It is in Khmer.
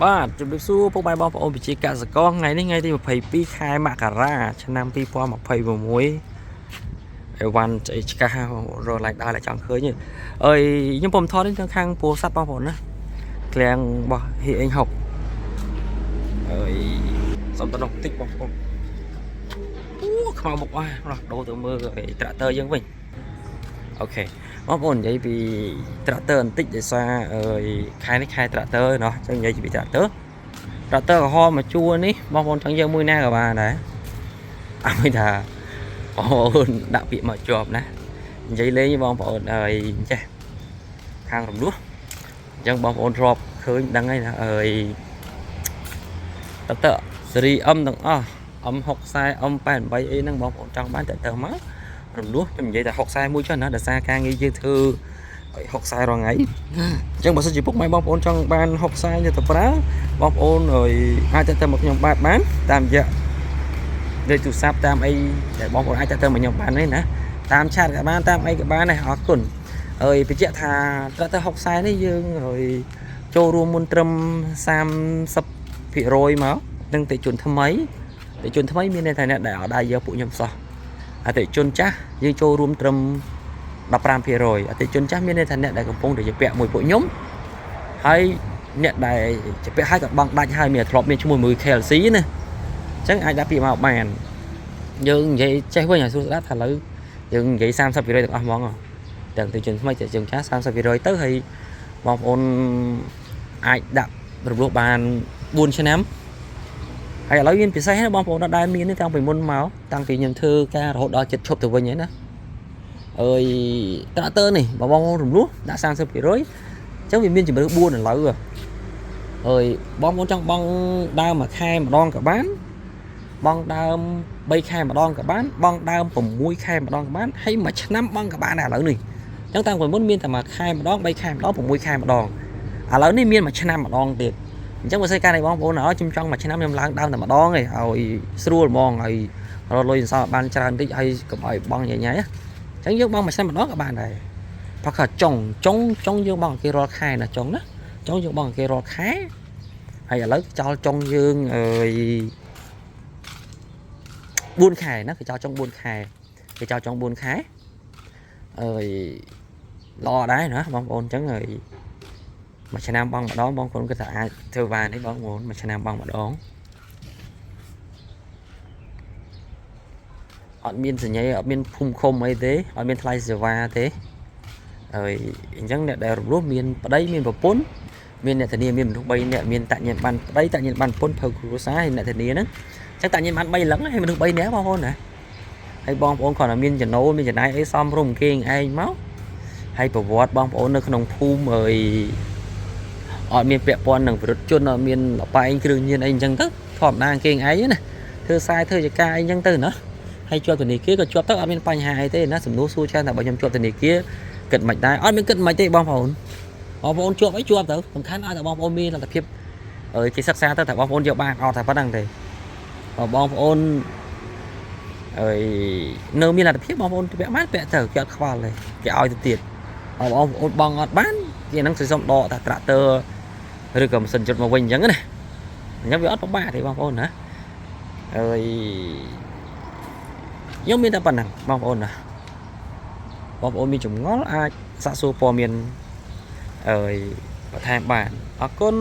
បាទជំរាបសួរពុកម៉ែបងប្អូនប្រជាកសិករថ្ងៃនេះថ្ងៃទី22ខែមករាឆ្នាំ2026អីវ៉ាន់ស្អីឆ្កាស់រកឡើងដល់ចង់ឃើញអើយខ្ញុំពុំថតនេះខាងពោធិ៍សាត់បងប្អូនណាក្លៀងរបស់ហ៊ីអេងហុកអើយសុំតនោះតិចបងប្អូនអូខ្មៅមុខអស់ដូរទៅមើលត្រាក់ទ័រយើងវិញអូខេបងប្អូននិយាយពីត្រាក់ទ័របន្តិចដោយសារខែនេះខែត្រាក់ទ័រเนาะចឹងនិយាយពីត្រាក់ទ័រក្រហមមកជួរនេះបងប្អូនចង់យកមួយណាក៏បានដែរអត់មានថាបងប្អូនដាក់ពាក្យមកជាប់ណានិយាយលេងបងប្អូនចេះខាងរំលោះអញ្ចឹងបងប្អូនធ្លាប់ឃើញដឹងហើយណាតើសេរីអឹមទាំងអស់អឹម60អឹម88អីហ្នឹងបងប្អូនចង់បានតើមករំលោះខ្ញុំនិយាយតែ60មួយចុះណាដោយសារការងារយើងធ្វើឲ្យ60រាល់ថ្ងៃអញ្ចឹងបើសិនជាពុកម៉ែបងប្អូនចង់បាន60ទៅប្រើបងប្អូនអាចទៅមកខ្ញុំបានតាមរយៈលេខទូរស័ព្ទតាមអីដែលបងប្អូនអាចទៅមកខ្ញុំបានទេណាតាមឆាតក៏បានតាមអីក៏បានដែរអរគុណបញ្ជាក់ថាត្រូវទៅ60នេះយើងចូលរួមមុនត្រឹម30%មកនឹងតិជនថ្មីមានន័យថាអ្នកដែលអត់ដែរយកពួកខ្ញុំសោះអតិជនចាស់យើងចូលរួមត្រឹម15%អតិជនចាស់មានន័យថាអ្នកដែលកំពុងតែជាពាក់មួយពួកខ្ញុំហើយអ្នកដែលជាពាក់ហើយក៏បង់ដាច់ហើយមានធ្លាប់មានឈ្មោះមួយ KLC ណាអញ្ចឹងអាចដាក់ពាក្យមកបានយើងនិយាយចេះវិញឲ្យសួរស្ដាប់ថាឥឡូវយើងនិយាយ30%ទាំងអស់ហ្មងទាំងអតិជនថ្មីទាំងជនចាស់30%ទៅហើយបងប្អូនអាចដាក់រំលោះបាន4ឆ្នាំហើយឥឡូវមានពិសេសណាបងប្អូនអត់ដែលមានទេតាំងពីមុនមកតាំងពីខ្ញុំធ្វើការរហូតដល់ចិត្តឈប់ទៅវិញហើយណាត្រាក់ទ័រនេះបងប្អូនរំលោះដាក់30%អញ្ចឹងវាមានជំរឿ4ឥឡូវបងប្អូនចង់បង់ដើមមួយខែម្ដងក៏បានបង់ដើម3ខែម្ដងក៏បានបង់ដើម6ខែម្ដងក៏បានហើយមួយឆ្នាំបង់ក៏បានដែរឥឡូវនេះអញ្ចឹងតាំងពីមុនមានតែមួយខែម្ដង3ខែម្ដង6ខែម្ដងឥឡូវនេះមានមួយឆ្នាំម្ដងទៀតអញ្ចឹងបើសិនការនេះបងប្អូនខ្ញុំចង់មួយឆ្នាំខ្ញុំឡើងដើមតែម្ដងឯងឲ្យស្រួលហ្មងឲ្យរកលុយសល់បានច្រើនតិចហើយកុំឲ្យបង់ញ៉ៃអញ្ចឹងយើងបង់មួយឆ្នាំម្ដងក៏បានដែរព្រោះចុងយើងបង់គេរាល់ខែណាចុងណាចុងយើងបង់គេរាល់ខែហើយឥឡូវចោលចុងយើង4ខែណាគេចោលចុង4ខែល្អដែរណាបងប្អូនអញ្ចឹងមួយឆ្នាំបង់ម្ដងបងប្អូនគឺថាអាចធ្វើបានទេបងប្អូនមួយឆ្នាំបង់ម្ដងអត់មានសញ្ញាអត់មានភូមិឃុំអីទេអត់មានថ្លៃសេវាទេអញ្ចឹងអ្នកដែលរំលោះមានប្តីមានប្រពន្ធមានអ្នកធានាមានមនុស្ស3នាក់មានតញ្ញបានប្តីតញ្ញបានប្រពន្ធភៅគ្រួសារហើយអ្នកធានាហ្នឹងអញ្ចឹងតញ្ញបាន3លឹងហើយមនុស្ស3នាក់បងប្អូនណាហើយបងប្អូនគាត់តែមានចំណូលមានចំណាយអីសមរម្យគេឯងមកហើយប្រវត្តិបងប្អូននៅក្នុងភូមិអត់មានពាក់ព័ន្ធនឹងវិរុទ្ធជនអត់មានលបែងគ្រឿងញៀនអីអញ្ចឹងទៅធម្មតាគេឯងណាធ្វើខ្សែធ្វើចការអីអញ្ចឹងទៅណាហើយជាប់ធនាគារក៏ជាប់ទៅអត់មានបញ្ហាអីទេណាសំណួរសួរច្រើនតែបើខ្ញុំជាប់ធនាគារគិតមិនដែរអត់មានគិតមិនទេបងប្អូនជាប់អីជាប់ទៅសំខាន់ឲ្យតែបងប្អូនមានលទ្ធភាពគេសិក្សាទៅតែបងប្អូនយកបានអត់តែប៉ុណ្្នឹងទេបងប្អូននៅមានលទ្ធភាពបងប្អូនពាក់បានពាក់ទៅគេអត់ខ្វល់ទេគេឲ្យទៅទៀតបងប្អូនបងអត់បានគេហ្នឹងសុំដកតែត្រាក់ទ័រឬក៏ម៉ាស៊ីនជិតមកវិញអញ្ចឹងណាអញ្ចឹងវាអត់ពិបាកទេបងប្អូនណាខ្ញុំមានតែប៉ុណ្្នឹងបងប្អូនណាបងប្អូនមានចម្ងល់អាចសាកសួរព័ត៌មានបន្ថែមបានអរគុណ